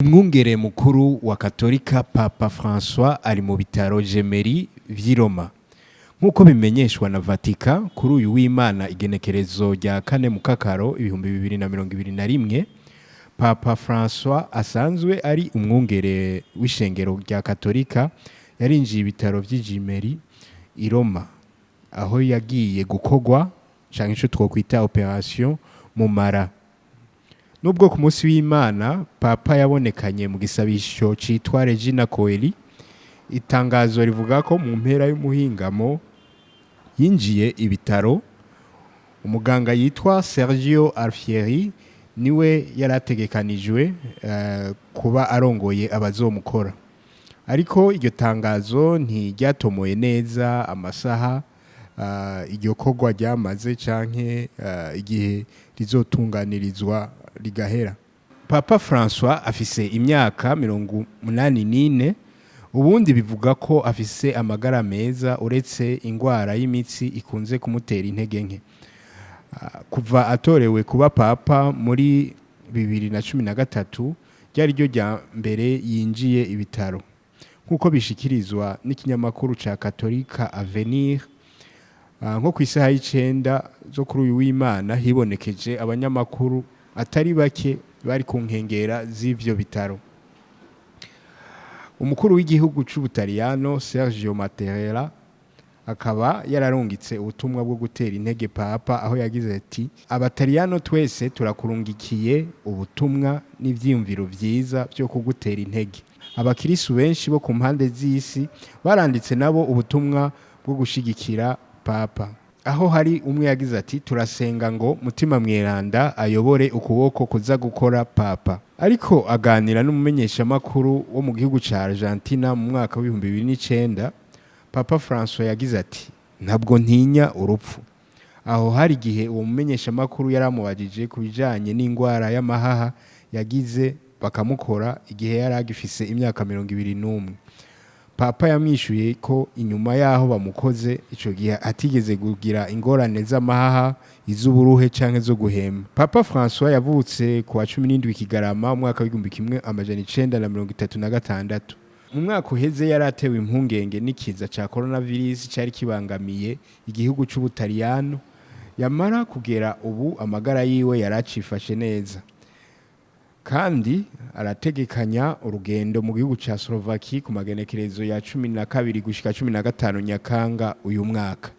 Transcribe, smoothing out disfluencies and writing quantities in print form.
Umwungere mukuru wa Katolika Papa François ari mu bitaro Gemelli vy'i Roma. Nk'uko bimenyeshwa na Vatican kuri uyu w'Imana igenekerezo rya 4 Mukakaro 2021, Papa François asanzwe ari umwungere w'ishengero rya Katolika yarinjiye ibitaro vy'i Gemelli i Roma, aho yagiye gukorwa canke ico twokwita operation mu mara. Nubwo ku munsi w'Imana Papa yabonekanye mu gisabisho citwa Regina Coeli, itangazo rivuga ko mu mpera y'umuhingamo yinjiye ibitaro. Umuganga yitwa Sergio Alfieri niwe yarategekanijwe kuba arongoye abazomukora, ariko iryo tangazo ntiryatomoye neza amasaha iryo korwa ryamaze canke igihe rizotunganirizwa rigahera. Papa François afise imyaka 84, ubundi bivuga ko afise amagara meza uretse ingwara y'imitsi ikunze kumutera intege nke. Kuva atorewe kuba papa muri 2013 ryari ryo rya mbere yinjiye ibitaro. Nk'uko bishikirizwa n'ikinyamakuru ca Katolika Avenir, nko kw'isaha y'9 zo kuri uyu w'Imana hibonekeje abanyamakuru atari bake bari ku nkengera z'ivyo bitaro. Umukuru w'igihugu c'Ubutaliyano Sergio Mattarella akaba yararungitse ubutumwa bwo gutera intege Papa, aho yagize ati: "Abataliyano twese turakurungikiye ubutumwa n'ivyiyumviro vyiza vyo kugutera intege." Abakirisu benshi bo ku mpande z'isi baranditse nabo ubutumwa bwo gushigikira Papa, aho hari umwe yagize ati: "Turasenga ngo Mutima Mweranda ayobore ukuboko kuza gukora Papa." Ariko aganira n'umumenyeshamakuru wo mu gihugu ca Argentina mu mwaka wa 2009, Papa François yagize ati: "Ntabwo ntinya urupfu." Aho hari igihe uwo mumenyeshamakuru yaramubajije ku bijanye n'ingwara y'amahaha yagize bakamukora igihe yari agifise imyaka 21. Papa yamwishuye ko inyuma yaho bamukoze ico gihe atigeze kugira ingorane z'amahaha, iz'uburuhe canke zo guhema. Papa François yavutse ku wa 17 Kigarama mu mwaka w'1936. Mu mwaka uheze yaratewe impungenge n'ikiza ca coronavirus cari kibangamiye igihugu c'Ubutaliyano, yamara kugera ubu amagara yiwe yaracifashe neza, kandi arategekanya urugendo mu gihugu ca Slovakia ku magenekerezo ya 12 gushika 15 Nyakanga uyu mwaka.